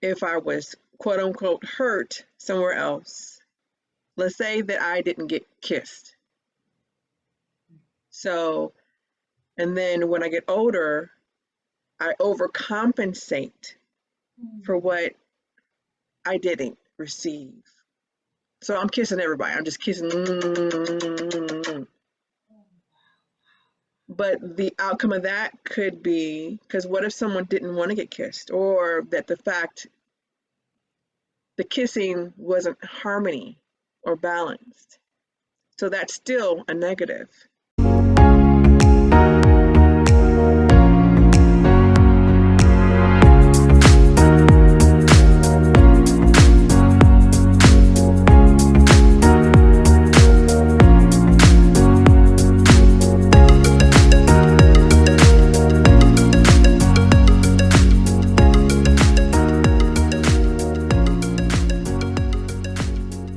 if I was quote unquote hurt somewhere else. Let's say that I didn't get kissed. So, and then when I get older, I overcompensate for what I didn't receive. So I'm kissing everybody. I'm just kissing. But the outcome of that could be, because what if someone didn't want to get kissed, or that the kissing wasn't harmony or balanced? So that's still a negative.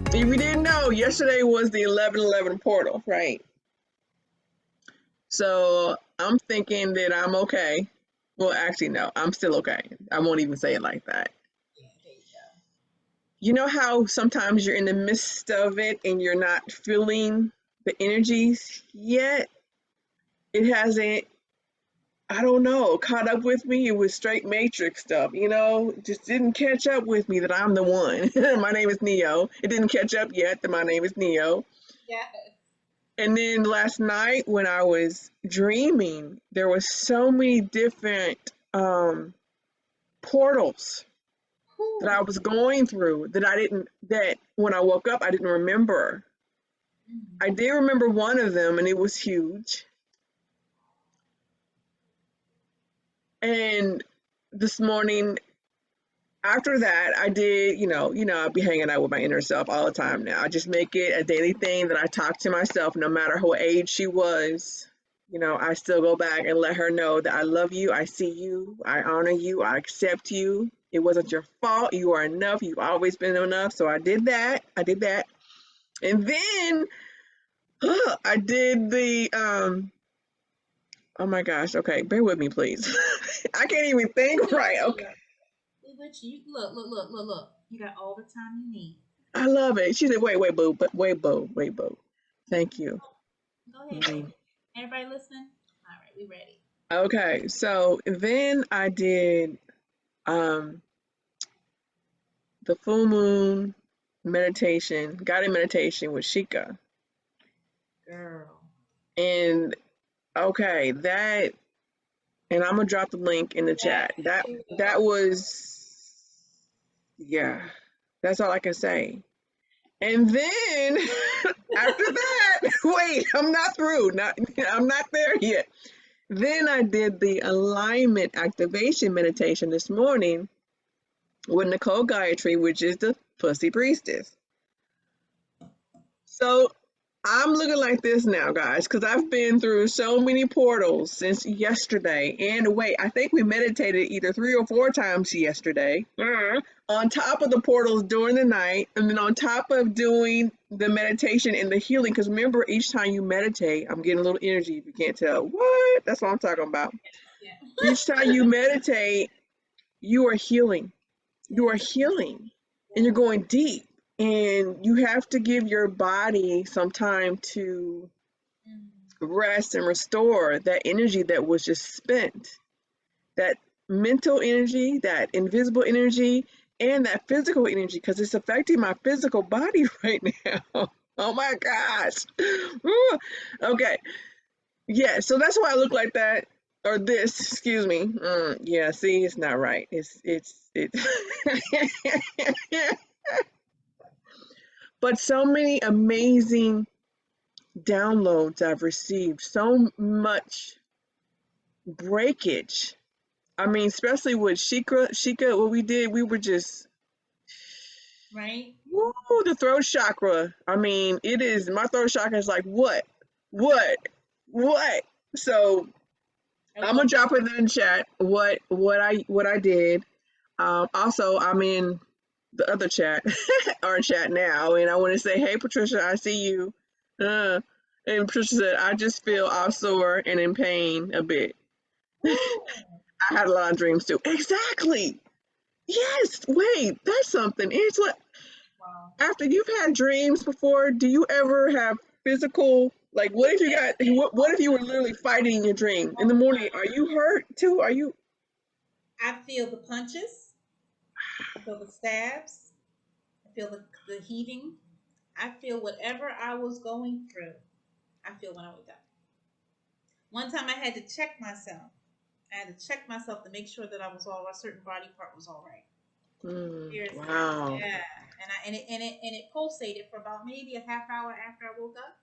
If you didn't know, yesterday was the 11/11 portal, right? So I'm thinking that I'm okay. Well, actually, no, I'm still okay. I won't even say it like that. Yeah, there you go. You know how sometimes you're in the midst of it and you're not feeling the energies yet? It hasn't, I don't know, caught up with me. It was straight matrix stuff, just didn't catch up with me that I'm the one. My name is Neo. It didn't catch up yet that my name is Neo. Yes. And then last night when I was dreaming, there was so many different portals that I was going through that when I woke up, I didn't remember. I did remember one of them, and it was huge. And this morning, after that, I did, I'll be hanging out with my inner self all the time now. I just make it a daily thing that I talk to myself, no matter what age she was. I still go back and let her know that I love you, I see you, I honor you, I accept you. It wasn't your fault. You are enough. You've always been enough. So I did that. And then I did the oh my gosh, okay, bear with me please. I can't even think right. Okay. You look. You got all the time you need. I love it. She said, wait, boo, but wait, boo. Thank you. Go ahead, baby. Everybody listening? All right, we ready. Okay, so then I did the full moon meditation, guided meditation with Shika. Girl. And okay, and I'm gonna drop the link in the chat. That was, yeah, that's all I can say. And then after that, wait, I'm not through. I'm not there yet. Then I did the alignment activation meditation this morning with 𝕱𝖆𝖊𝖘, which is the pussy priestess. So I'm looking like this now, guys, because I've been through so many portals since yesterday. And wait, I think we meditated either 3 or 4 times yesterday. On top of the portals during the night, and then on top of doing the meditation and the healing. Because remember, each time you meditate, I'm getting a little energy if you can't tell. What? That's what I'm talking about. Yeah. Each time you meditate, you are healing. You are healing, and you're going deep. And you have to give your body some time to rest and restore that energy that was just spent, that mental energy, that invisible energy, and that physical energy, because it's affecting my physical body right now. Oh my gosh. Woo. Okay. Yeah, so that's why I look like that, or this, excuse me. Yeah, see, it's not right. It's But so many amazing downloads I've received, so much breakage. I mean, especially with Shika, what we did, we were just, Right? woo, the throat chakra. I mean, my throat chakra is like, what? So I'm gonna drop it in the chat what I did. Also, I'm in the other chat, our chat now, and I want to say, hey Patricia, I see you. And Patricia said, I just feel all sore and in pain a bit. I had a lot of dreams too. Exactly. Yes, wait, that's something. Angela, Wow. after you've had dreams before, do you ever have physical, like what if you Yes, got, what all if the you were time. literally fighting in your dream? In All the the morning, time. are you hurt too? Are you, I feel the punches. I feel the stabs. I feel the heaving. I feel whatever I was going through. I feel when I wake up. One time I had to check myself. I had to check myself to make sure that I was all right. A certain body part was all right. Seriously, wow, yeah. And it pulsated for about maybe a half hour after I woke up.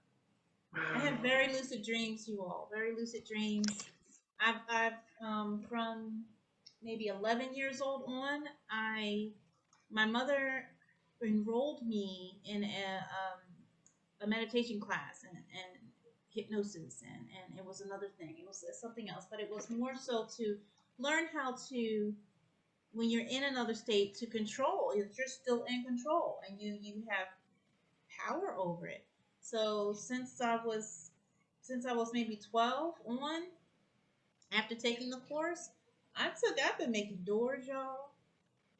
I have wow. very lucid dreams, you all. Very lucid dreams. I've from maybe 11 years old on. My mother enrolled me in a meditation class and hypnosis and it was another thing. It was something else, but it was more so to learn how to when you're in another state to control. You're still in control and you have power over it. So since I was maybe 12 on after taking the course, I've been making doors, y'all.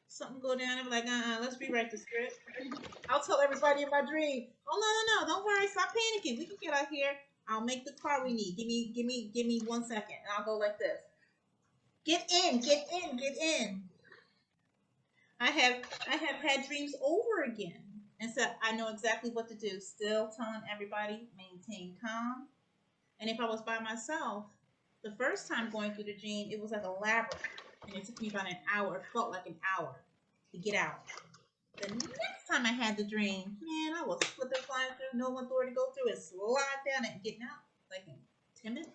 Something go down, I'm like, let's rewrite the script. I'll tell everybody in my dream, oh no, don't worry, stop panicking. We can get out here. I'll make the car we need. Give me 1 second. And I'll go like this. Get in. I have had dreams over again. And so I know exactly what to do. Still telling everybody, maintain calm. And if I was by myself, the first time going through the dream, it was like a labyrinth. And it took me about an hour. It felt like an hour to get out. The next time I had the dream, man, I was flipping, flying through, no one door to go through, and slide down it and getting out like in 10 minutes.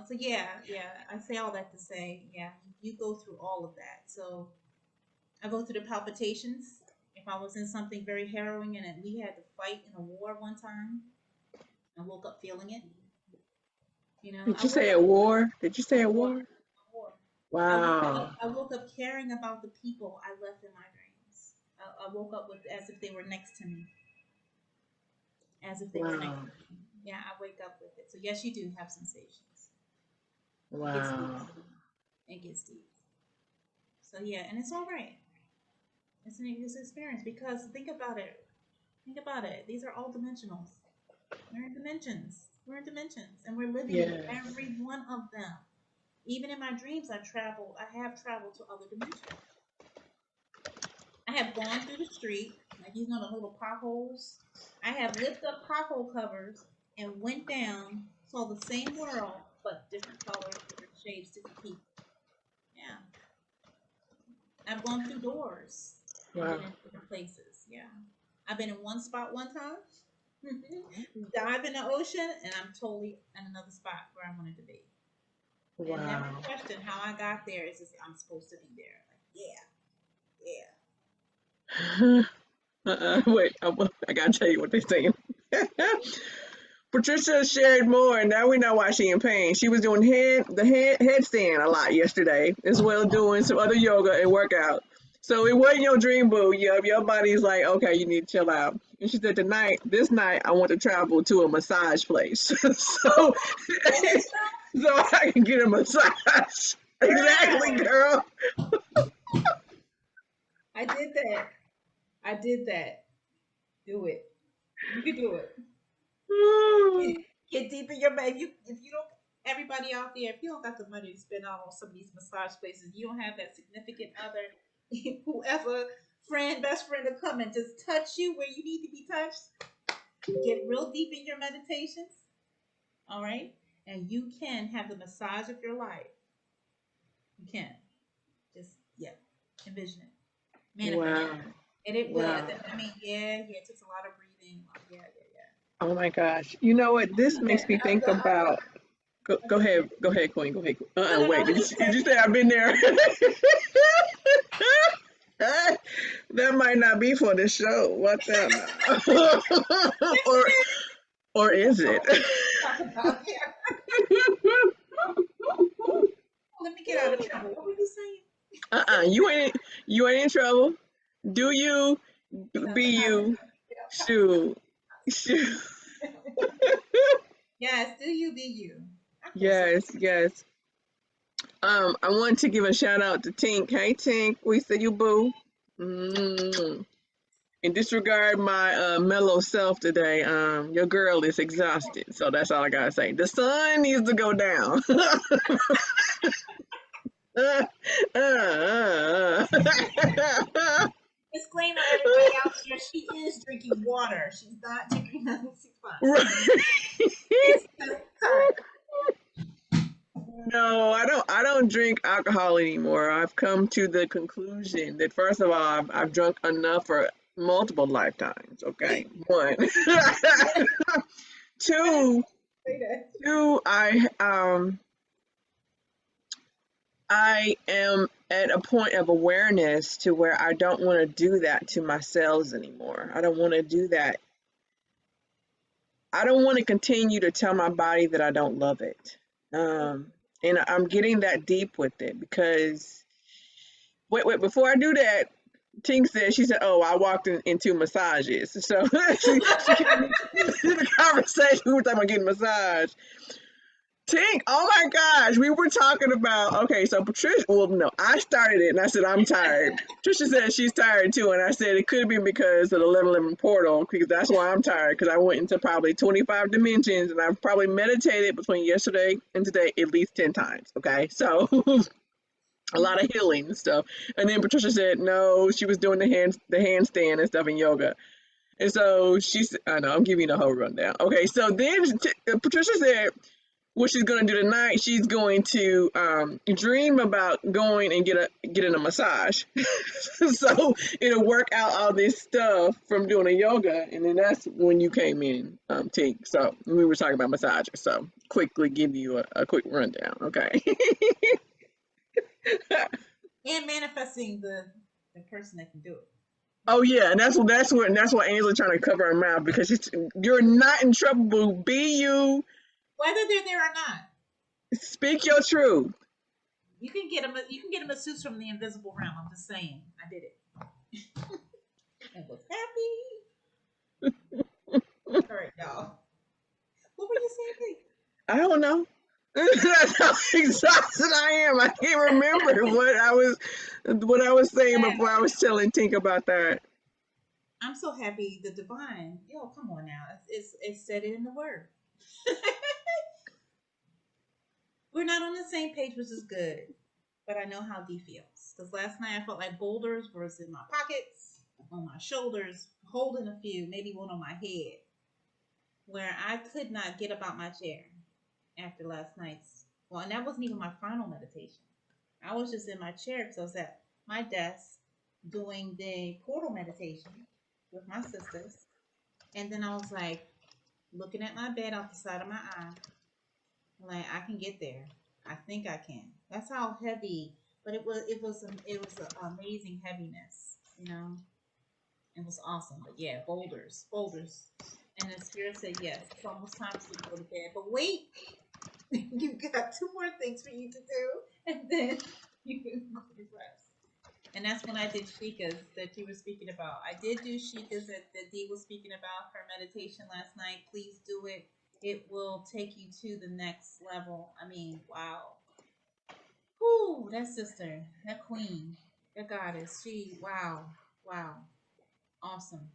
So yeah, I say all that to say, yeah, you go through all of that. So I go through the palpitations. If I was in something very harrowing and we had to fight in a war one time, I woke up feeling it. Did I you woke say up a war? Did you say a a war, war? a war. I woke up. Wow, I woke up caring about the people I left in my dreams. I woke up with as if they were next to me, as if they were next wow, to me. Yeah, I wake up with it. So yes, you do have sensations. It gets deep. wow. It gets deep. So yeah, and it's all right. It's an experience because think about it. Think about it. These are all dimensionals. We're in dimensions. We're in dimensions, and we're living in Yes. every one of them. Even in my dreams, I have traveled to other dimensions. I have gone through the street, like the little potholes. I have lifted up pothole covers and went down, saw the same world, but different colors, different shapes, different people. Yeah. I've gone through doors and Wow, been in different places. Yeah. I've been in one spot one time, dive in the ocean, and I'm totally in another spot where I wanted to be. And never wow. question how I got there. It's just I'm supposed to be there. Like, yeah, Wait, I gotta tell you what they're saying. Patricia shared more, and now we know why she in pain. She was doing headstand a lot yesterday, as well as doing some other yoga and workout. So it wasn't your dream, boo. Your body's like, okay, you need to chill out. And she said, this night, I want to travel to a massage place, so yeah. so I can get a massage. Exactly, Girl, girl. I did that. I did that. Do it. You can do it. Get deep in your bag. If you don't, everybody out there, if you don't got the money to spend on some of these massage places, you don't have that significant other, whoever, best friend to come and just touch you where you need to be touched. Get real deep in your meditations. All right, and you can have the massage of your life. You can just envision it, manifest Wow, it, and it will. wow. I mean, yeah. It takes a lot of breathing. Yeah. Oh my gosh. You know what? This makes me think about. Go ahead. Go ahead, Queen. Go ahead. No, no, no. Wait. What you Did say? you say I've been there? That might not be for the show. What's that now? Yes, or it is. or is it? Talk about yeah. Let me get out of trouble. What were you saying? You ain't in trouble. Do you be Nothing happened. you? Shoot. Shoot. Yes, do you be you? I feel so. Yes, yes. I want to give a shout out to Tink. Hey Tink, we see you, boo. Mm. And disregard my mellow self today. Your girl is exhausted, so that's all I gotta say. The sun needs to go down. uh, uh. Disclaimer, everybody out there, she is drinking water. She's not drinking nothing fun. It's the time. No, I don't drink alcohol anymore. I've come to the conclusion that first of all, I've drunk enough for multiple lifetimes. Okay, one, two, two. I am at a point of awareness to where I don't want to do that to my cells anymore. I don't want to do that. I don't want to continue to tell my body that I don't love it. And I'm getting that deep with it because wait, before I do that, Tink said, she said, "Oh, I walked into massages." So she came into the conversation. We were talking about getting massage. Tink, oh my gosh, we were talking about, okay, so Patricia, well, no, I started it and I said, I'm tired. Patricia said she's tired too. And I said, it could be because of the 1111 portal, because that's why I'm tired, because I went into probably 25 dimensions and I've probably meditated between yesterday and today at least 10 times. Okay. So a lot of healing and stuff. And then Patricia said, no, she was doing the handstand and stuff in yoga. And so she said, I know, I'm giving you the whole rundown. Okay. So then Patricia said, what she's gonna do tonight, she's going to dream about going and getting a massage. So it'll work out all this stuff from doing the yoga, and then that's when you came in, Tink. So we were talking about massages. So quickly give you a quick rundown, okay? And manifesting the person that can do it. Oh yeah, and that's why Angela's trying to cover her mouth because you're not in trouble, boo. Be you. Whether they're there or not. Speak your truth. You can get a masseuse from the invisible realm. I'm just saying. I did it. I was happy. All right, y'all. What were you saying? I don't know. That's how exhausted I am. I can't remember what I was saying before I was telling Tink about that. I'm so happy. The divine. Yo, come on now. It's said it in the word. We're not on the same page, which is good. But I know how D feels. Because last night I felt like boulders was in my pockets, on my shoulders, holding a few, maybe one on my head, where I could not get up out my chair after last night's. Well, and that wasn't even my final meditation. I was just in my chair because I was at my desk doing the portal meditation with my sisters. And then I was like looking at my bed off the side of my eye. Like, I can get there. I think I can. That's how heavy, but it was an amazing heaviness, you know. It was awesome. But yeah, boulders. And the spirit said, yes, it's almost time for you to go to bed. But wait, you've got two more things for you to do, and then you can go to rest. And that's when I did Shika's that you were speaking about. I did do Shika's that Dee was speaking about, her meditation last night. Please do it. It will take you to the next level. I mean, wow. Whoo, that sister, that queen, that goddess, wow, awesome.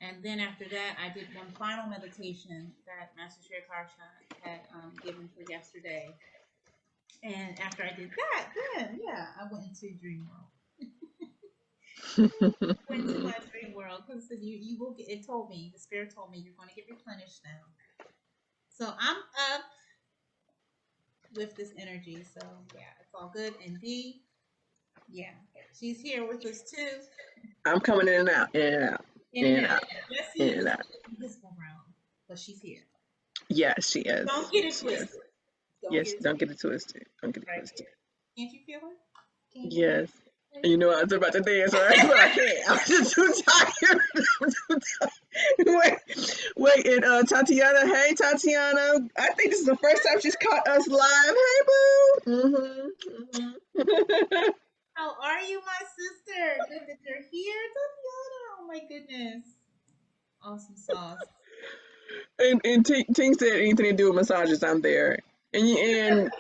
And then after that, I did one final meditation that Master Sri Akarsha had given for yesterday. And after I did that, then yeah, I went into dream world. Went to my dream world because you will get. It told me, the spirit told me, you're going to get replenished now. So I'm up with this energy. So yeah, it's all good. And D, yeah, she's here with us too. I'm coming in and out, in and out, In and out. Jessie is in the invisible realm, but she's here. Yes, she is. Don't get it twisted. Don't get it twisted. Don't get it twisted. Can't you feel her? Yes. And you know I was about to dance, right? But I can't. I'm just too tired. Wait, and Tatiana, hey Tatiana. I think this is the first time she's caught us live. Hey boo. How are you, my sister? Good that you're here, Tatiana. Oh my goodness. Awesome sauce. And Tink said anything to do with massages, I'm there. And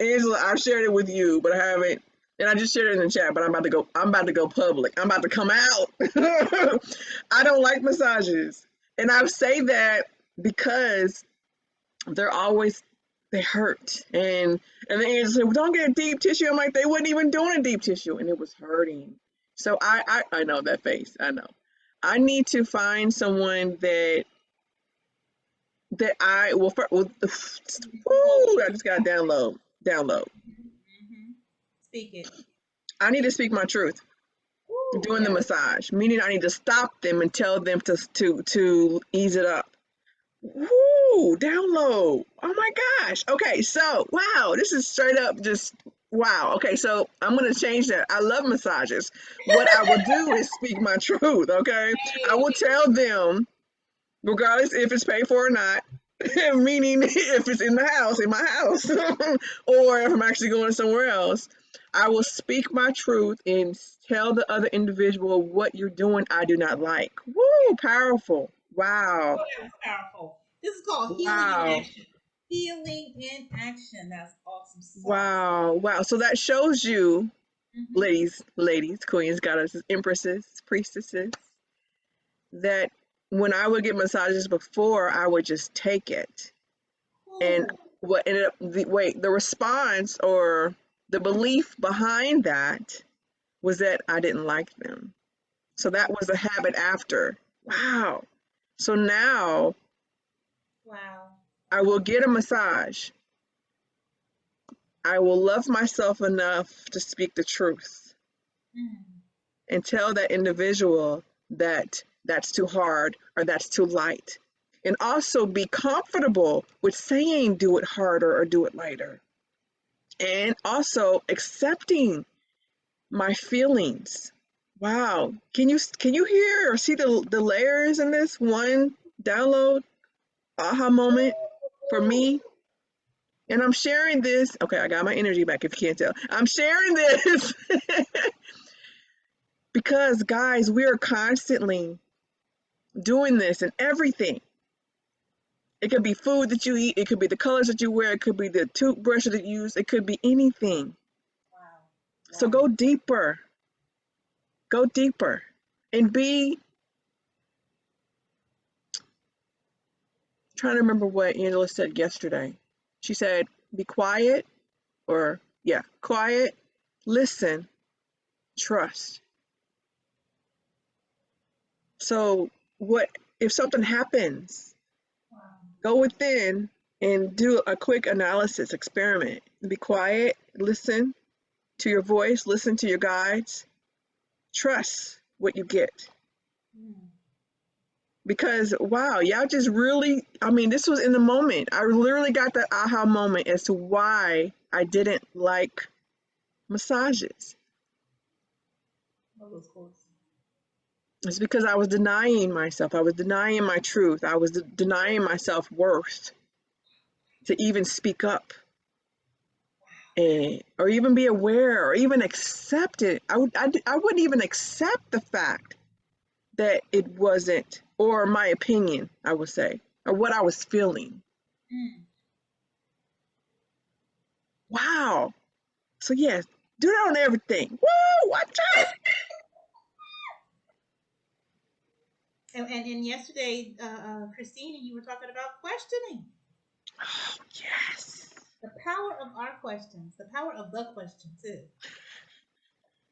Angela, I've shared it with you, but I haven't. And I just shared it in the chat, but I'm about to go. I'm about to go public. I'm about to come out. I don't like massages, and I say that because they're always they hurt. And the Angela said, well, "Don't get a deep tissue." I'm like, they wasn't even doing a deep tissue, and it was hurting. So I know that face. I know. I need to find someone that I well, woo, I just got to download. Mm-hmm. Speak it. I need to speak my truth Ooh, doing the yes. massage, meaning I need to stop them and tell them to ease it up. Woo, download. Oh my gosh. Okay, so wow, this is straight up just wow. Okay, so I'm gonna change that. I love massages. What I will do is speak my truth. Okay, I will Hey. tell them regardless if it's paid for or not. Meaning, if it's in the house, in my house, or if I'm actually going somewhere else, I will speak my truth and tell the other individual what you're doing. I do not like. Woo, powerful. Wow, Oh, that was powerful. This is called healing in wow, action. Healing in action. That's awesome sauce. wow, wow. So that shows you, Mm-hmm. ladies, queens, goddesses, empresses, priestesses, that when I would get massages before, I would just take it. And Ooh. what ended up the response or the belief behind that was that I didn't like them. So that was a habit after. Wow. So now Wow. I will get a massage. I will love myself enough to speak the truth Mm. and tell that individual that that's too hard or that's too light. And also be comfortable with saying do it harder or do it lighter. And also accepting my feelings. Wow. Can you hear or see the layers in this one download aha moment for me? And I'm sharing this. Okay, I got my energy back if you can't tell. I'm sharing this because guys, we are constantly doing this and everything. It could be food that you eat, it could be the colors that you wear, it could be the toothbrush that you use, it could be anything. Wow. So Wow. go deeper. Go deeper. And be trying to remember what Angela said yesterday. She said, be quiet, or yeah, quiet, listen, trust. So, what if something happens? Wow. Go within and do a quick analysis experiment. Be quiet, listen to your voice, listen to your guides, trust what you get. Mm. Because wow, y'all just really, I mean, this was in the moment. I literally got that aha moment as to why I didn't like massages. Love those quotes. It's because I was denying myself. I was denying my truth. I was denying my self worth to even speak up and, or even be aware or even accept it. I wouldn't even accept the fact that it wasn't, or my opinion, I would say, or what I was feeling. Mm. Wow. So, yes, do that on everything. Woo, watch out. And yesterday, Christine, you were talking about questioning. Oh, yes. The power of our questions, the power of the question too.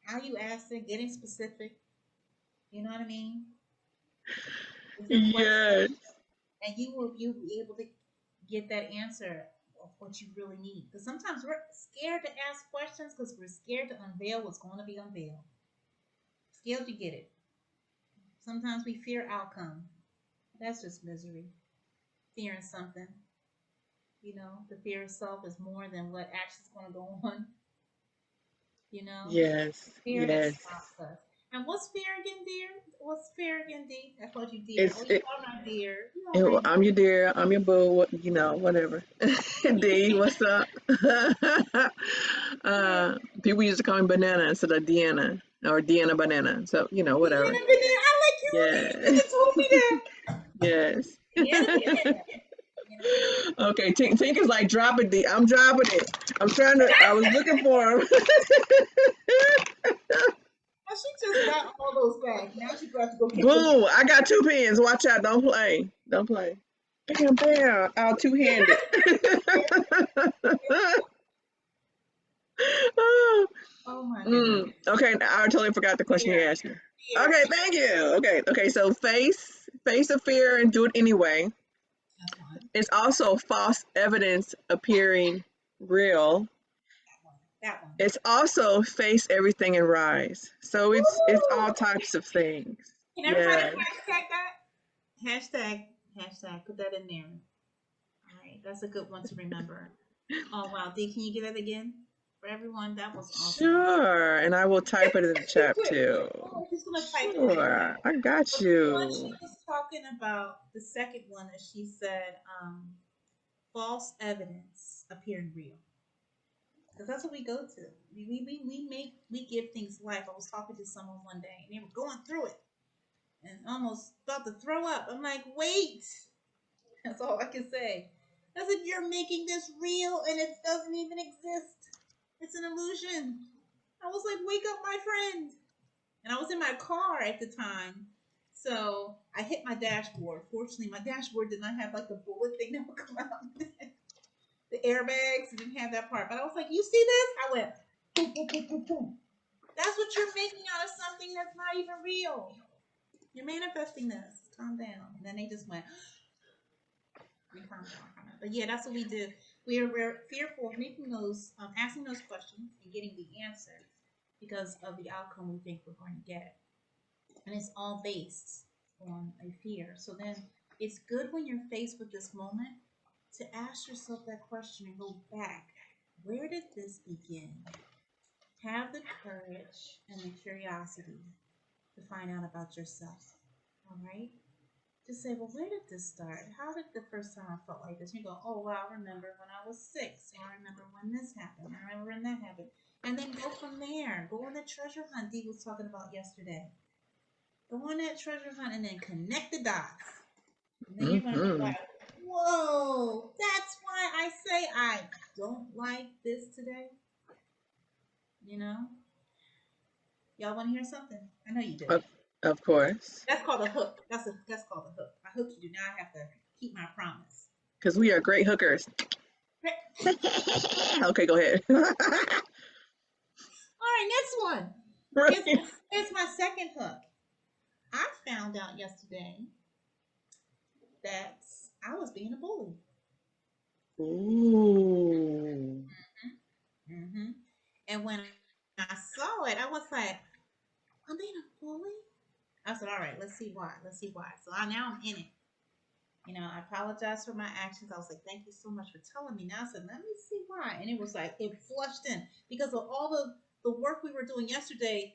How you ask it, getting specific. You know what I mean? Is your question, Yes. and you will be able to get that answer of what you really need. Because sometimes we're scared to ask questions because we're scared to unveil what's going to be unveiled. Scared to get it. Sometimes we fear outcome. That's just misery. Fearing something. You know, the fear of self is more than what actually is going to go on. You know, Yes. fear that Yes. stops us. And what's fear again, dear? What's fear again, D? I called you dear. Oh, It's you it, are my dear. You are my I'm dear. your dear, I'm your boo, whatever. D, what's up? Yeah. People used to call me Banana instead of Deanna or Deanna Banana. So, whatever. Deanna Banana. I like you. You Yeah. should have told me that. Yes. Deanna Banana. Okay, Tink is like dropping the. I'm dropping it. I'm trying to. I was looking for him. She just got all those back. Now she got to go get the. Boom! I got two pins. Watch out! Don't play. Don't play. Bam, bam! Out two handed. Oh my goodness. Okay, I totally forgot the question you Fear. asked me. Fear. Okay, thank you. Okay. So face the fear and do it anyway. That's one. It's also false evidence appearing real. That one. That one. It's also face everything and rise. So it's all Woo! types of things. Can everybody Yeah. hashtag that? Hashtag. Put that in there. All right. That's a good one to remember. Oh wow, D, can you get that again for everyone? That was awesome. Sure. And I will type it in the chat too. Oh, she's gonna type it in the Sure. chat. I got But the one she you. was talking about, the second one that she said, false evidence appearing real. Because that's what we go to. We give things life. I was talking to someone one day and they were going through it and almost about to throw up. I'm like, wait. That's all I can say. I said, you're making this real and it doesn't even exist. It's an illusion. I was like, wake up, my friend. And I was in my car at the time. So I hit my dashboard. Fortunately, my dashboard did not have like the bullet thing that would come out. The airbags didn't have that part. But I was like, you see this? I went, boom, boom, boom, boom, boom. That's what you're making out of something that's not even real. You're manifesting this. Calm down. And then they just went, calm down. But yeah, that's what we do. We're fearful of making those, asking those questions and getting the answer because of the outcome we think we're going to get. And it's all based on a fear. So then it's good when you're faced with this moment to ask yourself that question and go back. Where did this begin? Have the courage and the curiosity to find out about yourself. All right? Just say, well, where did this start? How did the first time I felt like this? You go, oh, well, I remember when I was 6, or I remember when this happened, I remember when that happened. And then go from there. Go on the treasure hunt Dee was talking about yesterday. Go on that treasure hunt and then connect the dots. And then you're going to be Mm-hmm. like, whoa, that's why I say I don't like this today. You know? Y'all want to hear something? I know you do. Of course. That's called a hook. That's called a hook. I hooked you. Now I have to keep my promise. Because we are great hookers. Okay, go ahead. All right, next one. Here's my second hook. I found out yesterday that I was being a bully. Ooh. Mm-hmm. And when I saw it, I was like, I'm being a bully? I said, all right, let's see why. Let's see why. So now I'm in it. You know, I apologize for my actions. I was like, thank you so much for telling me. Now I said, let me see why. And it was like, it flushed in because of all the work we were doing yesterday.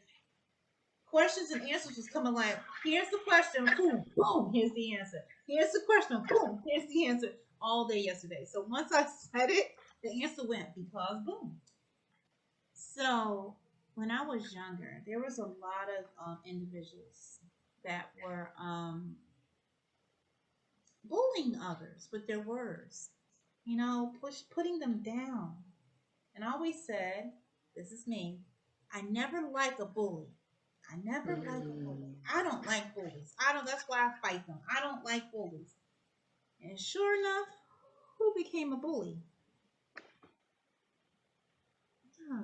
Questions and answers was coming like, here's the question, boom, boom, here's the answer. Here's the question, boom, here's the answer. All day yesterday. So once I said it, the answer went because boom. So when I was younger, there was a lot of individuals that were bullying others with their words, you know, putting them down. And I always said, this is me, I never like a bully. I never like a bully. Mm. I don't like bullies. I don't. That's why I fight them. I don't like bullies. And sure enough, who became a bully? Huh.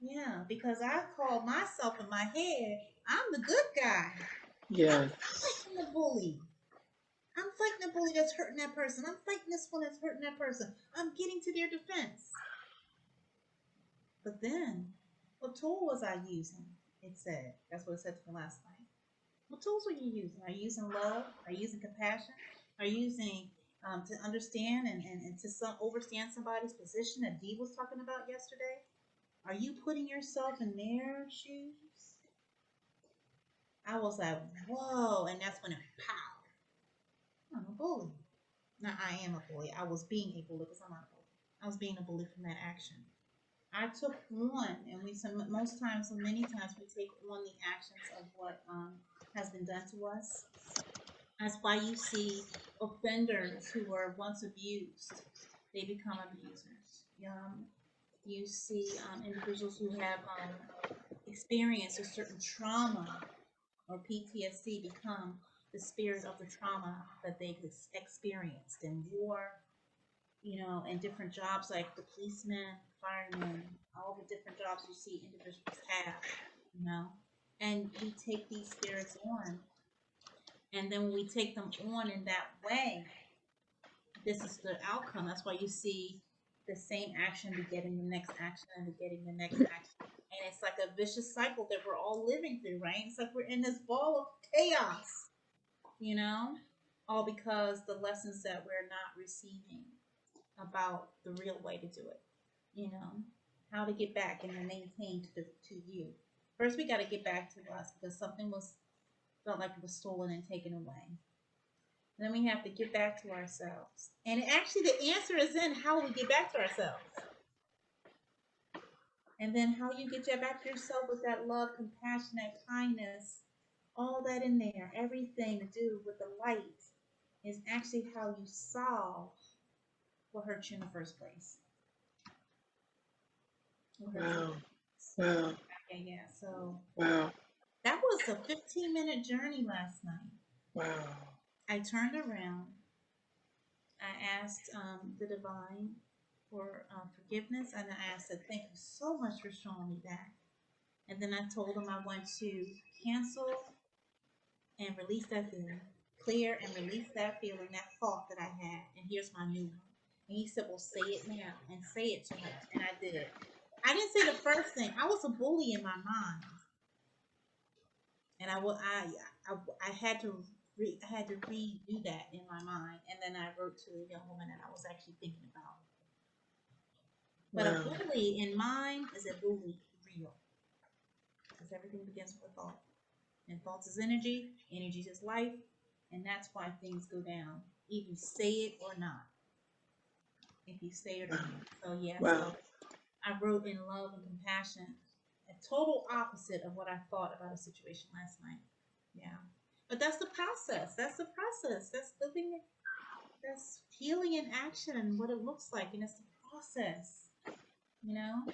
Yeah, because I called myself in my head, I'm the good guy. I'm Yes. fighting the bully. I'm fighting the bully that's hurting that person. I'm fighting this one that's hurting that person. I'm getting to their defense. But then, what tool was I using? It said, that's what it said to me last night. What tools are you using? Are you using love? Are you using compassion? Are you using to understand and to overstand somebody's position that Dee was talking about yesterday? Are you putting yourself in their shoes? I was like, whoa. And that's when it pow. I'm a bully. Now, I am a bully. I was being a bully because I'm not a bully. I was being a bully from that action. I took on, and most times, many times, we take on the actions of what has been done to us. That's why you see offenders who were once abused, they become abusers. You see individuals who have experienced a certain trauma or PTSD become the spirit of the trauma that they experienced in war, and different jobs like the policeman, fireman, all the different jobs you see individuals have, you know. And we take these spirits on, and then when we take them on in that way, this is the outcome. That's why you see the same action begetting the next action and begetting the next action. And it's like a vicious cycle that we're all living through, right? It's like we're in this ball of chaos, you know, all because the lessons that we're not receiving about the real way to do it, you know, how to get back and then maintain to you. First, we got to get back to us because something was felt like it was stolen and taken away. Then we have to get back to ourselves. And actually, the answer is in how we get back to ourselves. And then how you get back to yourself with that love, compassion, that kindness, all that in there, everything to do with the light is actually how you solve what hurt you in the first place. What hurt you in Wow. the first place. Wow. Yeah. So Wow. that was a 15-minute journey last night. Wow. I turned around. I asked the divine for forgiveness, and I asked that thank you so much for showing me that. And then I told him I want to cancel and release that feeling, clear and release that feeling, that thought that I had, and here's my new one. And he said, well, say it now and say it to her. And I did. I didn't say the first thing. I was a bully in my mind. And I had to redo that in my mind. And then I wrote to the young woman that I was actually thinking about. But a Wow. bully in mind is a bully real. Because everything begins with a thought. And thoughts is energy, energy is life, and that's why things go down. If you say it or not. If you say it or not. So yeah, Wow. so I wrote in love and compassion, a total opposite of what I thought about a situation last night. Yeah. But that's the process. That's the process. That's living, that's healing in action, what it looks like, and it's the process. You know?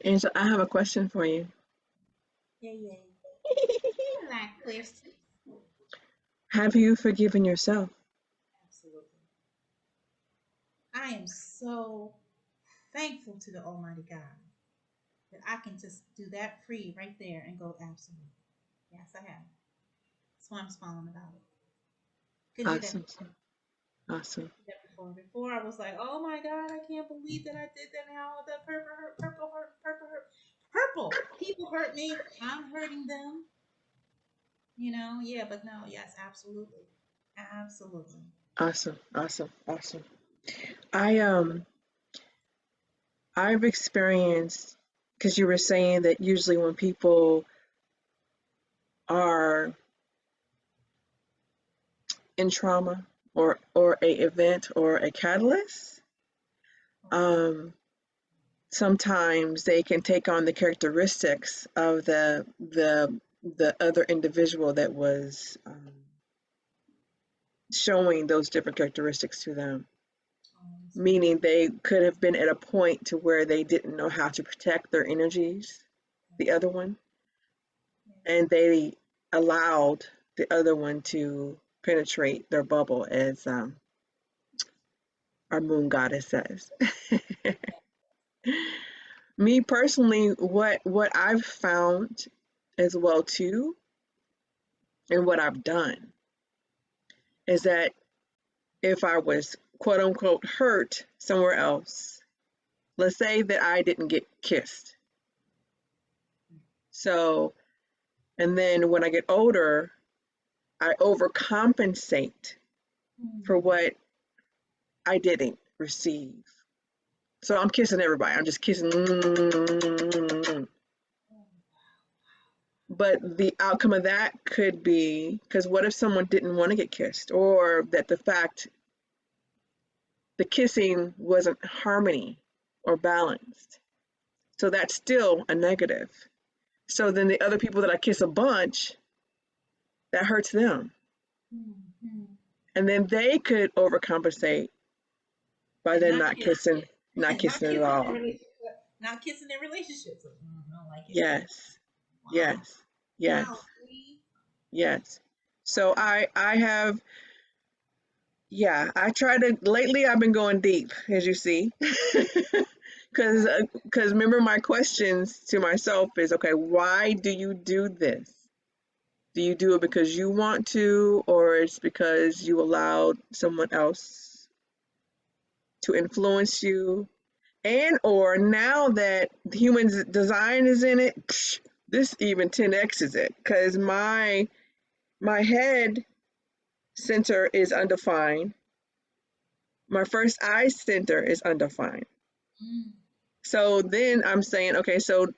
Angela, I have a question for you. Yeah. I like questions. Have you forgiven yourself? Absolutely. I am so thankful to the Almighty God that I can just do that free right there and go, absolutely. Yes, I have. That's why I'm smiling about it. Couldn't do that Awesome. before. Awesome. Couldn't do that before. Before I was like, oh my God, I can't believe that I did that. How that purple hurt, purple hurt, purple hurt. Purple. People hurt me. I'm hurting them. Yeah, but no, yes, absolutely. Absolutely. Awesome. Awesome. Awesome. I I've experienced, because you were saying that usually when people are in trauma or a event or a catalyst, um, sometimes they can take on the characteristics of the other individual that was showing those different characteristics to them. Meaning they could have been at a point to where they didn't know how to protect their energies, the other one, and they allowed the other one to penetrate their bubble, as our moon goddess says. Me personally, what I've found as well too, and what I've done is that if I was quote unquote hurt somewhere else, let's say that I didn't get kissed. So, and then when I get older, I overcompensate for what I didn't receive. So I'm kissing everybody. I'm just kissing. But the outcome of that could be, because what if someone didn't want to get kissed, or that the kissing wasn't harmony or balanced? So that's still a negative. So then the other people that I kiss a bunch, that hurts them. Mm-hmm. And then they could overcompensate by And then not kiss, not not kissing at kissing their all. relationship, not kissing their relationships. Like, I don't like it. Yes, Wow. yes, yes, Wow. See? yes. So Wow. I have, yeah, I try to, lately I've been going deep, as you see. Because Right. remember my questions to myself is, okay, why do you do this? Do you do it because you want to, or it's because you allowed someone else to influence you? And or now that the human design is in it, this even 10x's it, because my head center is undefined. My first eye center is undefined. Mm. So then I'm saying, okay, so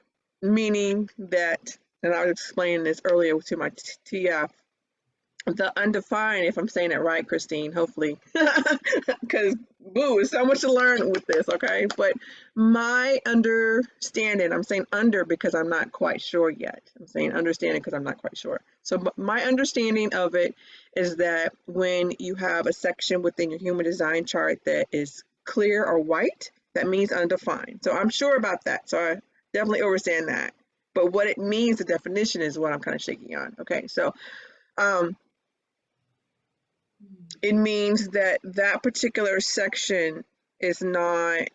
meaning that, and I was explaining this earlier to my TF, the undefined, if I'm saying it right, Christine, hopefully, because boo, there's so much to learn with this, okay? But my understanding, I'm saying under because I'm not quite sure yet. I'm saying understanding because I'm not quite sure. So my understanding of it is that when you have a section within your human design chart that is clear or white, that means undefined. So I'm sure about that. So I definitely understand that. But what it means, the definition is what I'm kind of shaking on. Okay, so um, Mm. it means that that particular section is not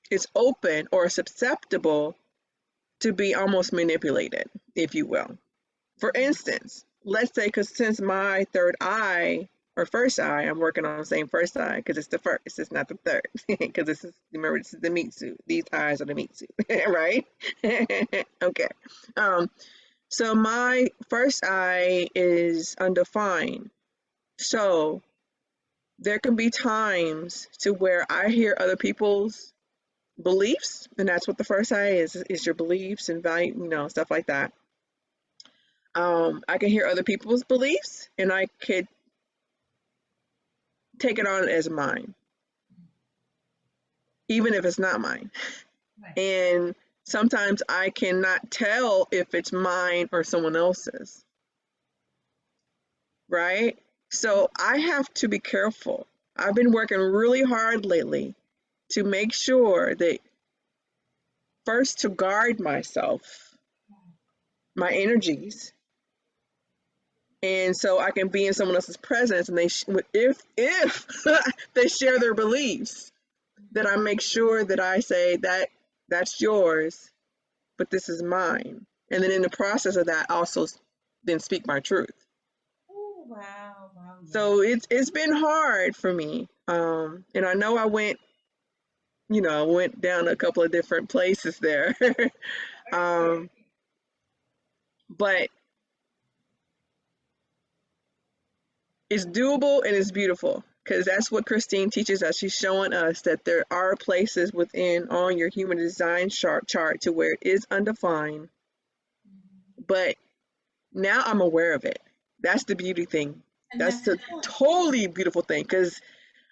it's open or susceptible to be almost manipulated, if you will. For instance, let's say, because since my third eye or first eye, I'm working on saying first eye because it's the first, it's not the third. Because this is, remember, this is the meat suit. These eyes are the meat suit, right? Okay. um so my first eye is undefined, so there can be times to where I hear other people's beliefs, and that's what the first eye is your beliefs and value, stuff like that. I can hear other people's beliefs, and I could take it on as mine, even if it's not mine. Right. And sometimes I cannot tell if it's mine or someone else's, right? So I have to be careful. I've been working really hard lately to make sure that, first, to guard myself, my energies, and so I can be in someone else's presence, and if they share their beliefs, that I make sure that I say that that's yours, but this is mine, and then in the process of that, also then speak my truth. Oh, wow. Wow. Yeah. So it's been hard for me, and I know I went down a couple of different places there, um, but it's doable and it's beautiful because that's what Christine teaches us. She's showing us that there are places within on your human design chart to where it is undefined, but now I'm aware of it. That's the beauty thing. And That's that's the the point. totally beautiful thing because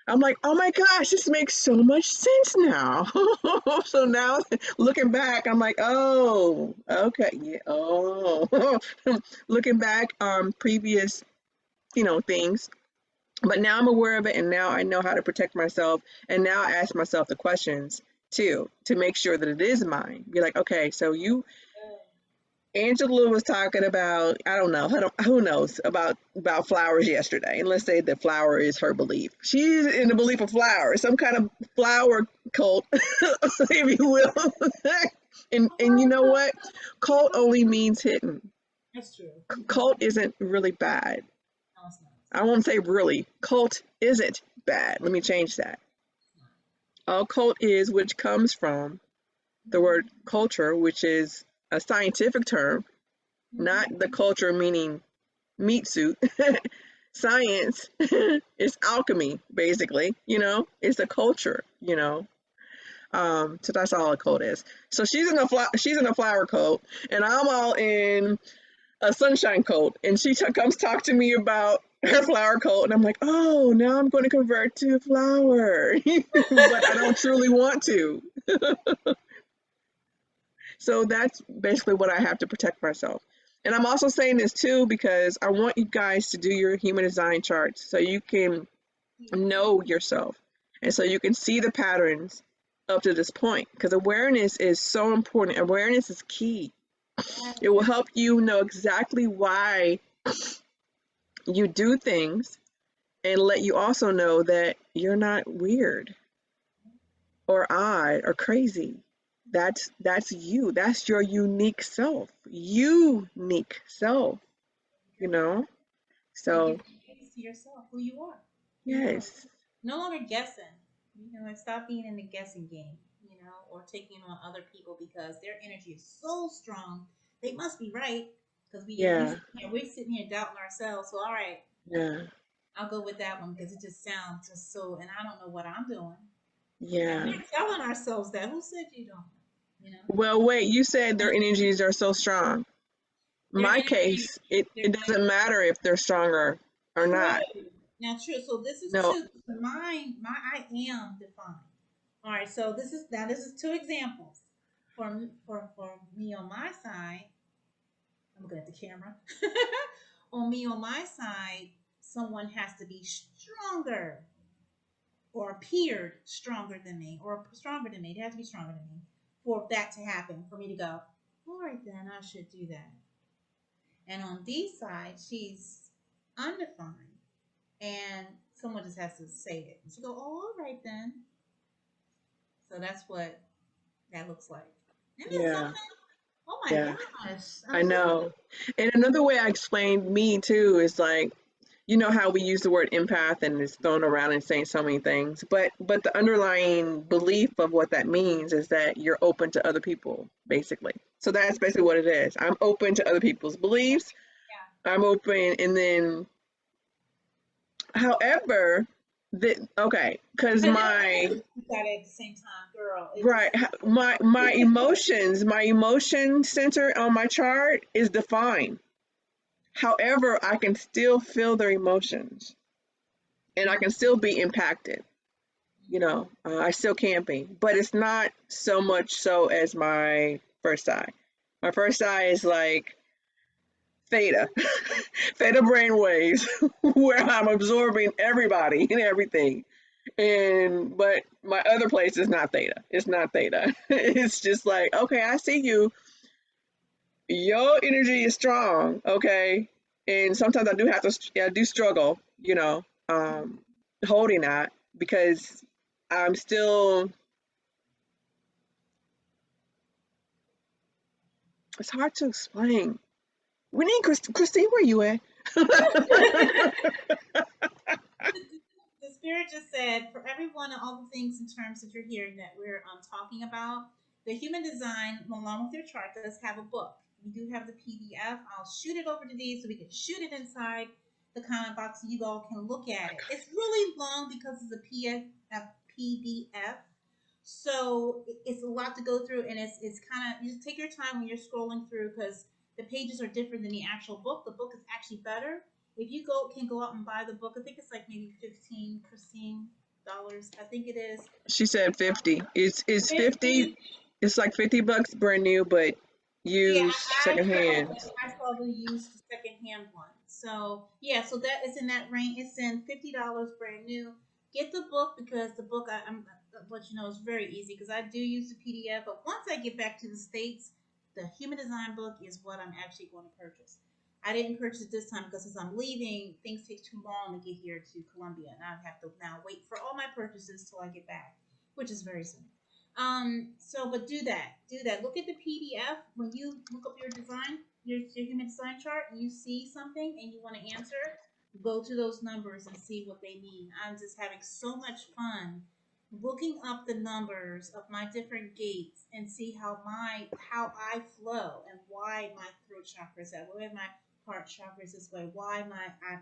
I'm like, oh my gosh, this makes so much sense now. So now looking back, I'm like, oh, okay, yeah, oh, looking back on previous, things. But now I'm aware of it, and now I know how to protect myself. And now I ask myself the questions too to make sure that it is mine. Be like, okay, so Angela was talking about, I don't know, who knows about flowers yesterday, and let's say that flower is her belief. She's in the belief of flowers, some kind of flower cult, if you will. And you know what? Cult only means hidden. That's true. Cult isn't really bad. No, it's not. I won't say really. Cult isn't bad. Let me change that. All cult is, which comes from the word culture, which is a scientific term, not the culture meaning meat suit. Science is alchemy, basically. It's a culture. So that's all a cult is. So she's in a flower coat, and I'm all in a sunshine coat, and she comes talk to me about her flower coat, and I'm like, oh, now I'm going to convert to a flower, but I don't truly want to. So that's basically what I have to protect myself. And I'm also saying this too because I want you guys to do your human design charts so you can know yourself and so you can see the patterns up to this point because awareness is so important. Awareness is key. Yes. It will help you know exactly why you do things and let you also know that you're not weird or odd or crazy. That's you. That's your unique self. Unique self, you know? You So, give space to yourself, who you are. Who you are. yes. No longer guessing. And stop being in the guessing game, or taking on other people because their energy is so strong. They must be right. Because Yeah. we're sitting here doubting ourselves. So all right, Yeah. I'll go with that one because it just sounds just so and I don't know what I'm doing. And Yeah. we're telling ourselves that. Who said you don't know? You know? Well, wait, you said their energies are so strong. Their My energy, case, their it doesn't matter if they're stronger or true. not. Now true. So this is No, two. My I am defined. All right. So this is two examples. For me on my side, I'm looking at the camera. On my side, someone has to be stronger or appeared stronger than me or stronger than me. They have to be stronger than me for that to happen, for me to go, all right, then I should do that. And on D's side, she's undefined and someone just has to say it. And she go, oh, all right then. So that's what that looks like. Isn't that yeah, something? Oh my yeah, gosh. I I'm telling you. know. And another way I explained me too is like, you know how we use the word empath and it's thrown around and saying so many things, but the underlying belief of what that means is that you're open to other people, basically. So that's basically what it is. I'm open to other people's beliefs. Yeah. I'm open, and then, however, okay, because But don't my look at it at the same time, girl. It right, just my emotion center on my chart is defined. However, I can still feel their emotions, and I can still be impacted. I still can be, but it's not so much so as my first eye. My first eye is like theta, theta brainwaves, where I'm absorbing everybody and everything. But my other place is not theta. It's not theta. It's just like, okay, I see you. Your energy is strong, okay, and sometimes I do struggle, holding that because I'm still. It's hard to explain. We need Christine. Where you at? the spirit just said for everyone and all the things and terms that you're hearing that we're talking about, the human design along with your chart does have a book. We do have the PDF. I'll shoot it over to these so we can shoot it inside the comment box so you all can look at it. It's really long because it's a PDF. So it's a lot to go through, and it's kind of, you just take your time when you're scrolling through because the pages are different than the actual book. The book is actually better. If you can go out and buy the book. I think it's like maybe 15 Christine dollars. I think it is. She said 50. It's 50. 50. It's like $50 brand new, but Yeah, used secondhand. I saw the used secondhand one. So yeah, so that is in that range. It's in $50 brand new. Get the book because the book I'll let you know is very easy because I do use the PDF. But once I get back to the states, the human design book is what I'm actually going to purchase. I didn't purchase it this time because as I'm leaving, things take too long to get here to Colombia, and I have to now wait for all my purchases till I get back, which is very soon. But do that. Do that. Look at the PDF when you look up your design, your human design chart, and you see something and you want to answer. Go to those numbers and see what they mean. I'm just having so much fun looking up the numbers of my different gates and see how I flow and why my throat chakra is that way, why my heart chakra is this way, why I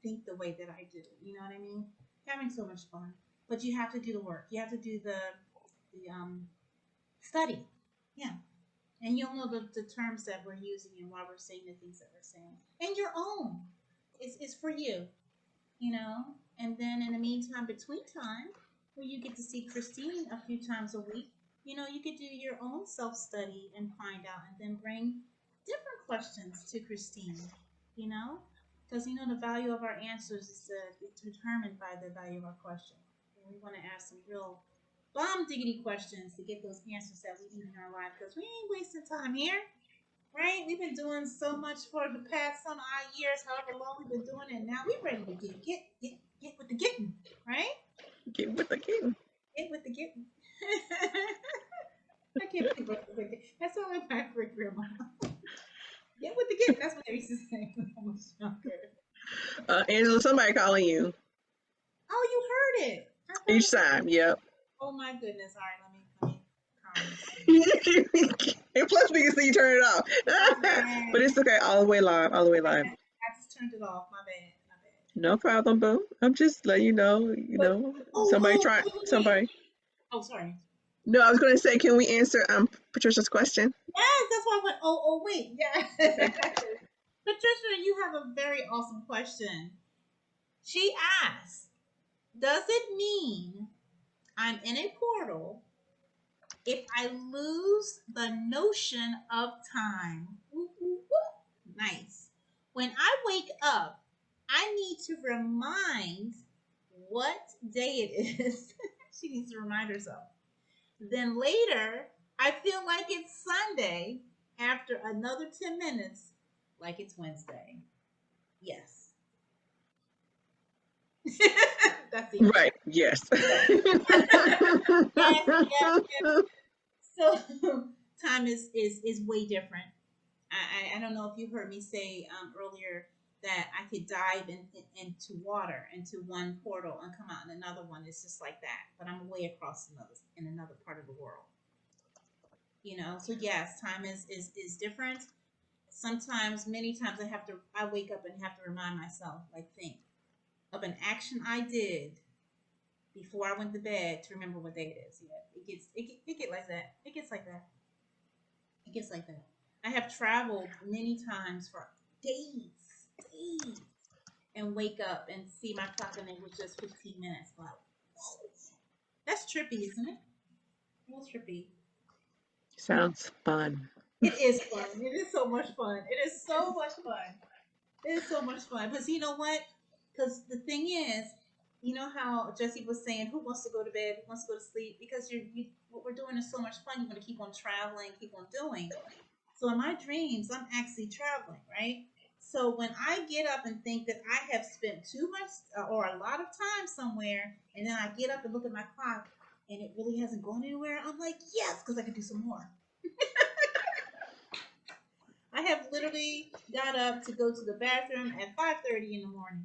think the way that I do. You know what I mean? Having so much fun. But you have to do the work. You have to do the study. Yeah. And you'll know the terms that we're using and why we're saying the things that we're saying. And your own. It's for you, you know? And then in the meantime, between time, where you get to see Christine a few times a week, you could do your own self study and find out and then bring different questions to Christine, you know, because the value of our answers is determined by the value of our question. And we want to ask some real bomb diggity questions to get those answers that we need in our life because we ain't wasting time here, right? We've been doing so much for the past some odd years, however long we've been doing it. Now we're ready to get with the getting, right? Get with the king. Get with the getting. I can't believe what that's all like my great grandma. Get with the getting. That's what they used to say when I was younger. Angela, somebody calling you Oh, you heard it. I heard each it. time. Yep. Oh my goodness. All right, let me calm this And plus, we can see you turn it off. down. My bad. But it's okay. All the way live. All the way live. I just turned it off. My bad. My bad. No problem, boo. I'm just letting you know. But Somebody oh try. wait. Somebody. Oh sorry. No, I was going to say, can we answer Patricia's question? Yes, that's why I went. Oh wait. Yeah. Okay. Patricia, you have a very awesome question. She asked, "Does it mean I'm in a portal if I lose the notion of time?" Woo, woo, woo. Nice. When I wake up, I need to remind what day it is. She needs to remind herself. Then later, I feel like it's Sunday after another 10 minutes, like it's Wednesday. Yes. That's the answer. Right. Yes. Yes. Yes, yes, yes. So time is way different. I don't know if you heard me say earlier that I could dive into water into one portal and come out in another one. It's just like that, but I'm way across another part of the world. So yes, time is different. Sometimes, many times, I wake up and have to remind myself, like think of an action I did before I went to bed to remember what day it is. Yeah, it gets like that. It gets like that. It gets like that. I have traveled many times for days, and wake up and see my clock and it was just 15 minutes. Like, whoa, that's trippy, isn't it? That's trippy. Sounds fun. It is fun. It is so much fun. It is so much fun. It is so much fun. Because you know what? Because the thing is, you know how Jesse was saying, who wants to go to bed? Who wants to go to sleep? Because what we're doing is so much fun. You want to keep on traveling, keep on doing. So in my dreams, I'm actually traveling, right? So when I get up and think that I have spent too much or a lot of time somewhere, and then I get up and look at my clock and it really hasn't gone anywhere, I'm like, yes, because I could do some more. I have literally got up to go to the bathroom at 5:30 in the morning.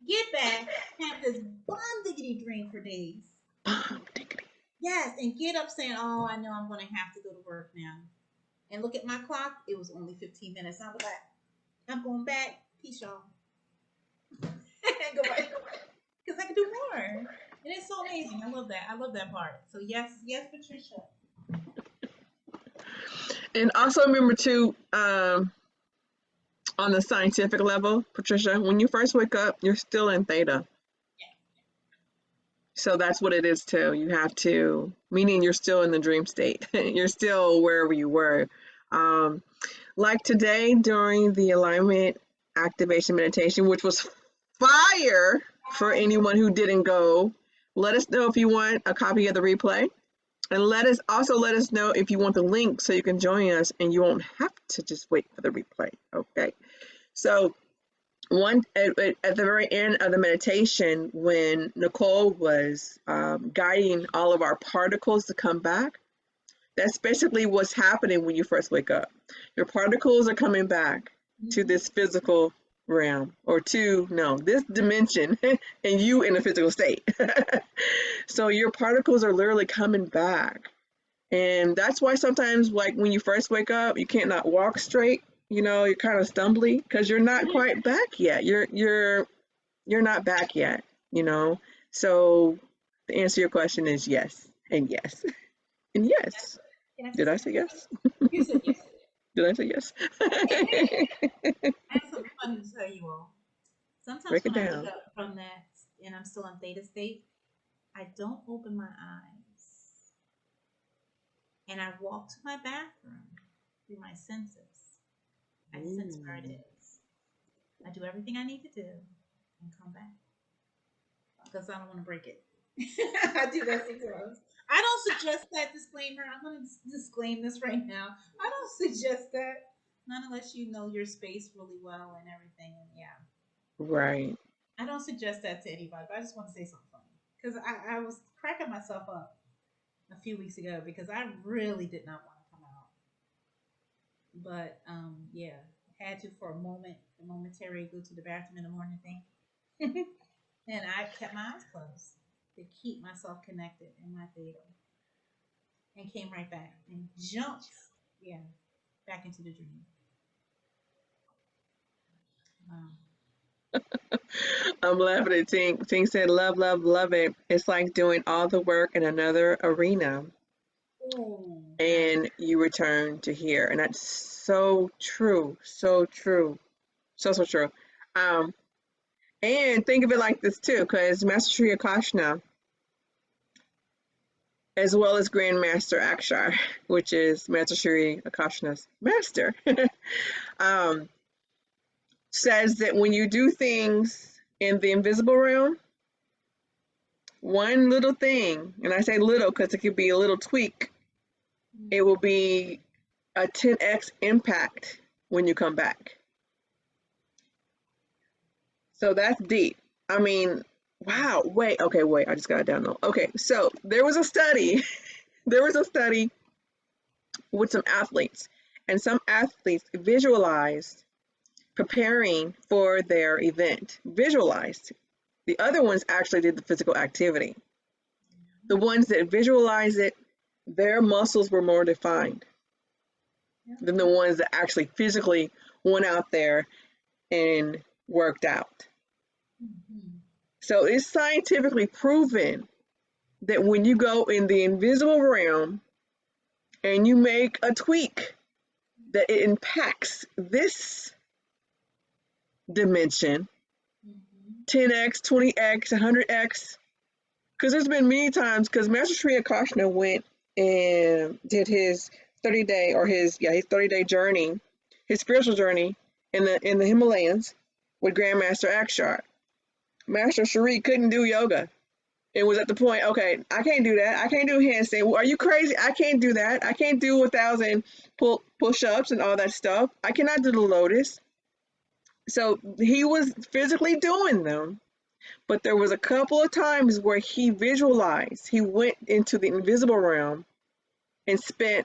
Get back, have this bomb diggity dream for days. Yes, and get up saying, "Oh, I know I'm going to have to go to work now." And look at my clock; it was only 15 minutes. I was like, "I'm going back. Peace, y'all." And go back because I can do more. And it's so amazing. I love that. I love that part. So yes, yes, Patricia. And also remember too, on the scientific level, Patricia, when you first wake up, you're still in theta. So that's what it is too. You have to, meaning you're still in the dream state. You're still wherever you were. Um, like today during the alignment activation meditation, which was fire for anyone who didn't go. Let us know if you want a copy of the replay. And let us know if you want the link so you can join us and you won't have to just wait for the replay. Okay. So at the very end of the meditation, when Nicole was guiding all of our particles to come back, that's basically what's happening when you first wake up. Your particles are coming back to this physical realm or this dimension and you in a physical state. So your particles are literally coming back. And that's why sometimes, like when you first wake up, you can't not walk straight. You're kind of stumbly because you're not quite back yet. You're not back yet. So the answer to your question is yes and yes and yes. Did I say yes? You said yes. Did I say yes? I have something funny to tell you all. Sometimes Break it when I wake down. up from that and I'm still in theta state, I don't open my eyes. And I walk to my bathroom through my senses. I sense where it Ooh. is. I do everything I need to do and come back because I don't want to break it. I do that sometimes. I don't suggest that disclaimer. I'm going to disclaim this right now. I don't suggest that. Not unless you know your space really well and everything. And yeah, Right. I don't suggest that to anybody, but I just want to say something funny. Because I was cracking myself up a few weeks ago because I really did not want to come out. But yeah, had to for a moment, the momentary go to the bathroom in the morning thing. And I kept my eyes closed to keep myself connected in my theta and came right back and jumped, yeah, back into the dream. Wow. I'm laughing at Tink. Tink said, love, love, love it. It's like doing all the work in another arena Oh, yes. and you return to here. And that's so true. So true. So, so true. Um, and think of it like this too, because Master Sri Akashna, as well as Grandmaster Akshar, which is Master Sri Akashna's master, um, says that when you do things in the invisible realm, one little thing, and I say little because it could be a little tweak, it will be a 10x impact when you come back. So that's deep. I mean, wow, wait, okay, wait, I just got it down though. Okay, so there was a study, there was a study with some athletes, and some athletes visualized preparing for their event, visualized. The other ones actually did the physical activity. The ones that visualize it, their muscles were more defined Yeah. than the ones that actually physically went out there and worked out. Mm-hmm. So it's scientifically proven that when you go in the invisible realm and you make a tweak, that it impacts this dimension Mm-hmm. 10x, 20x, 100x. Because there's been many times, because Master Sri Akashna went and did his 30-day or his 30-day journey, his spiritual journey in the Himalayas with Grandmaster Akshar. Master Sri couldn't do yoga. It was at the point, okay, I can't do that. I can't do handstand. Are you crazy? I can't do that. I can't do 1,000 push-ups and all that stuff. I cannot do the lotus. So he was physically doing them, but there was a couple of times where he visualized. He went into the invisible realm and spent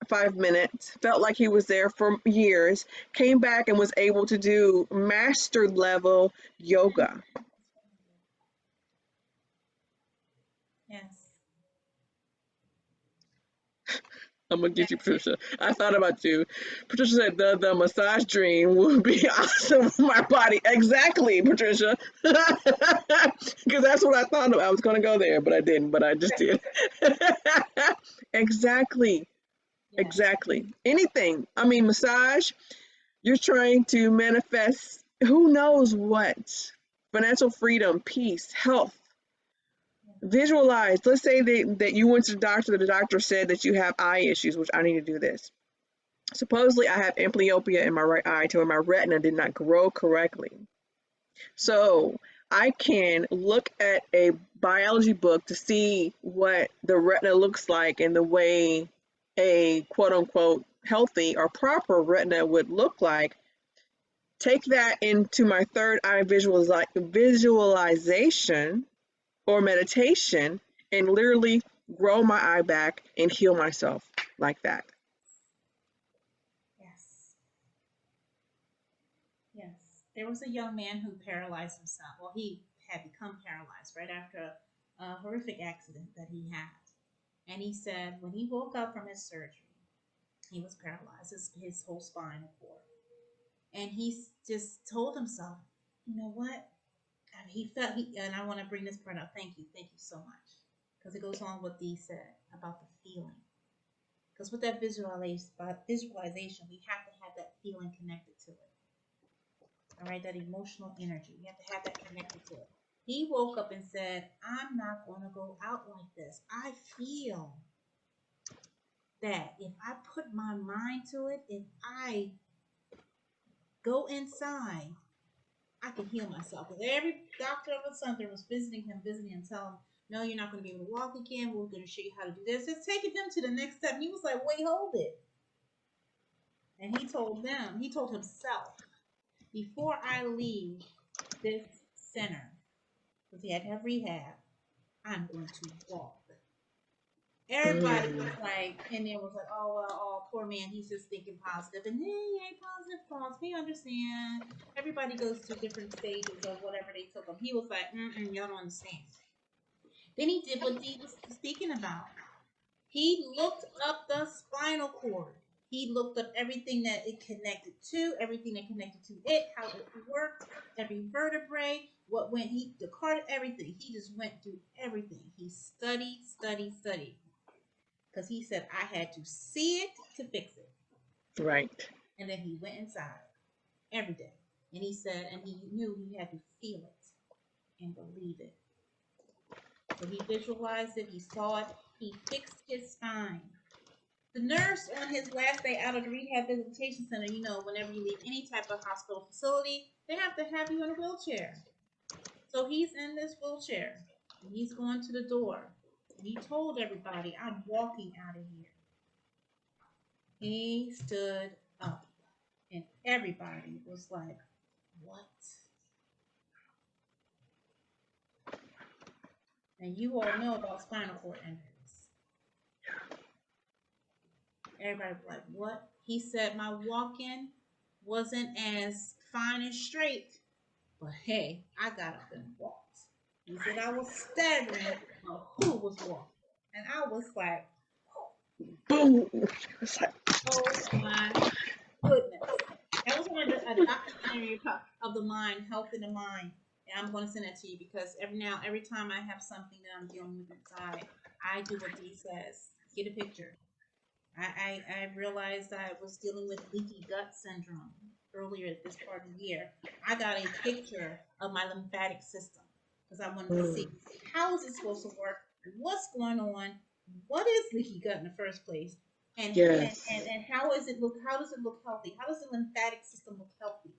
5 minutes, felt like he was there for years, came back and was able to do master level yoga. Yes. I'm gonna get you, Yes. Patricia. I thought about you. Patricia said the massage dream would be awesome for my body. Exactly, Patricia. Because that's what I thought of. I was gonna go there, but I didn't. But I just did. Exactly. Yes. Exactly. Anything. I mean, massage. You're trying to manifest who knows what. Financial freedom, peace, health. Visualize. Let's say that you went to the doctor said that you have eye issues, which I need to do this. Supposedly, I have amblyopia in my right eye to where my retina did not grow correctly. So I can look at a biology book to see what the retina looks like and the way a quote unquote healthy or proper retina would look like. Take that into my third eye visualization or meditation and literally grow my eye back and heal myself like that. Yes. Yes. There was a young man who paralyzed himself. Well, he had become paralyzed right after a horrific accident that he had. And he said when he woke up from his surgery, he was paralyzed, his whole spinal cord. And he just told himself, you know what? I mean, and I want to bring this part up. Thank you so much, because it goes on what Dee said about the feeling. Because with that visualization, we have to have that feeling connected to it. All right, that emotional energy. We have to have that connected to it. He woke up and said, I'm not going to go out like this. I feel that if I put my mind to it, if I go inside, I can heal myself. Because every doctor of something was visiting him, telling him, no, you're not going to be able to walk again. We're going to show you how to do this. It's taking him to the next step. And he was like, wait, hold it. And he told himself, before I leave this center, because he had to have rehab, I'm going to walk. Everybody was like, and there was like, oh, well, oh, poor man, he's just thinking positive. And he ain't positive thoughts. We understand. Everybody goes through different stages of whatever they took him. He was like, y'all don't understand. Then he did what Dee was speaking about. He looked up the spinal cord. He looked up everything that it connected to, everything that connected to it, how it worked, every vertebrae, what went, the card, everything. He just went through everything. He studied. Because he said, I had to see it to fix it. Right. And then he went inside every day. And he said, and he knew he had to feel it and believe it. So he visualized it, he saw it, he fixed his spine. The nurse on his last day out of the rehabilitation center, whenever you leave any type of hospital facility, they have to have you in a wheelchair. So he's in this wheelchair and he's going to the door. And he told everybody, I'm walking out of here. He stood up and everybody was like, what? And you all know about spinal cord injuries. Everybody was like, what? He said, my walk-in wasn't as fine and straight, but hey, I got up and walked. He said, I was staggering, but who was walking? And I was like, boom. oh my goodness. That was one of a documentary of the mind, health in the mind. And I'm going to send that to you because every time I have something that I'm dealing with inside, I do what Dee says. Get a picture. I realized I was dealing with leaky gut syndrome earlier this part of the year. I got a picture of my lymphatic system because I wanted to see how is it supposed to work, what's going on, what is leaky gut in the first place, and how does it look healthy? How does the lymphatic system look healthy?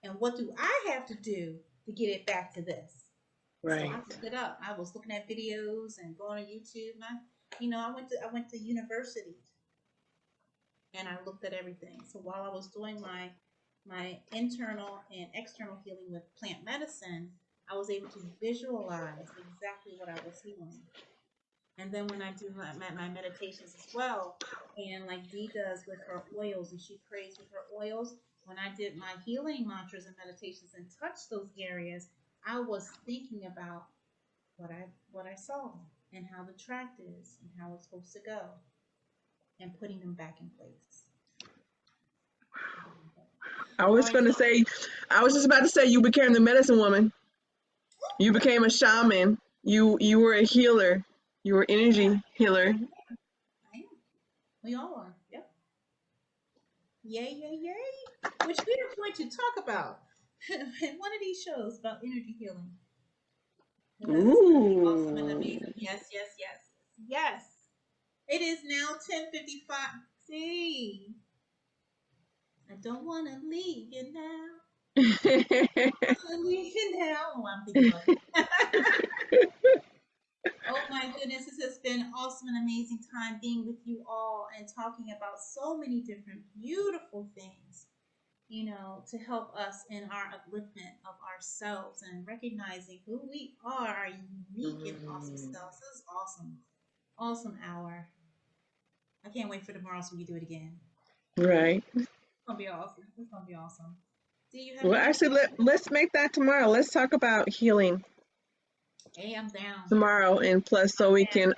And what do I have to do to get it back to this? Right. So I looked it up. I was looking at videos and going on YouTube. And I went to university and I looked at everything. So while I was doing my internal and external healing with plant medicine, I was able to visualize exactly what I was healing. And then when I do my meditations as well, and like Dee does with her oils, and she prays with her oils, when I did my healing mantras and meditations and touched those areas, I was thinking about what I saw and how the tract is and how it's supposed to go and putting them back in place. I was just about to say you became the medicine woman. You became a shaman. You were a healer. You were energy healer. I am. We all are. Yep. Yay. Which we are going to talk about in one of these shows about energy healing. Ooh. Awesome and amazing. Yes. It is now 10:55. See, I don't want to leave you now. Leave you now. Oh, I'm thinking about it. Oh my goodness, this has been an awesome and amazing time being with you all and talking about so many different beautiful things, to help us in our upliftment of ourselves and recognizing who we are, our unique and awesome selves. This is awesome. Awesome hour. I can't wait for tomorrow so we can do it again. Right. It's gonna be awesome. It's gonna be awesome. Do you have Well, actually, let's make that tomorrow. Let's talk about healing. Hey, I'm down. Tomorrow, and plus, so we can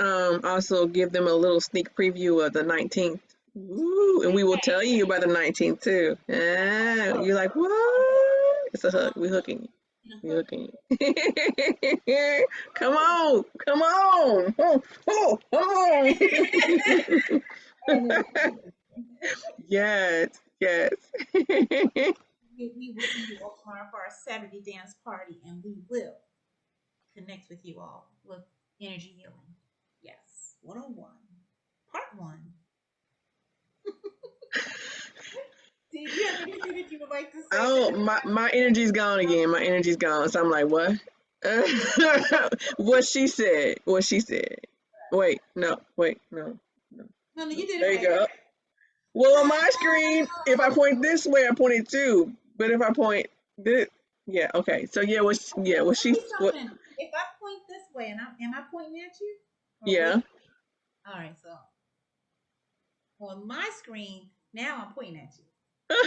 also give them a little sneak preview of the 19th. Ooh, and we will tell you about the 19th too. You're like, what? It's a hook. We're hooking you. We're hooking you. Come on. Oh, yes. We will see you all tomorrow for our Saturday dance party, and we will connect with you all with energy healing. Yes, 101, part 1. anything that you would like to say? Oh, my energy's gone again. My energy's gone. So I'm like, what? What she said. What she said. Wait, no. Wait, no. No. No, you did it There you right. go. Well, on my screen, if I point this way, I point it too. But if I point this, yeah, okay. So yeah, what? Yeah, what Tell she? me What? something. If I point this way, and am I pointing at you? Or Yeah. wait. All right. So on my screen, now I'm pointing at you. Oh,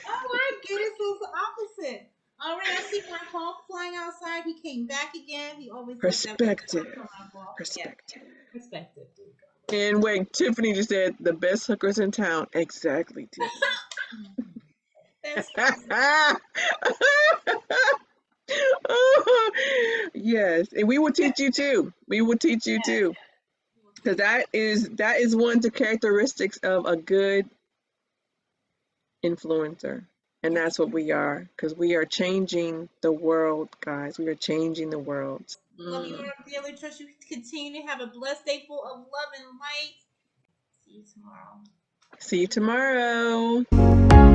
I get it. So it's the opposite. All right. I see my hawk flying outside. He came back again. He always does that. Perspective. Yeah. Perspective. Perspective. There you go. And wait, Tiffany just said the best hookers in town. Exactly, Tiffany. That's Yes, and we will teach you too. We will teach you too, because that is one of the characteristics of a good influencer, and yes. that's what we are. Because we are changing the world, guys. We are changing the world. Love you all dearly. Trust you continue to have a blessed day full of love and light. See you tomorrow. See you tomorrow.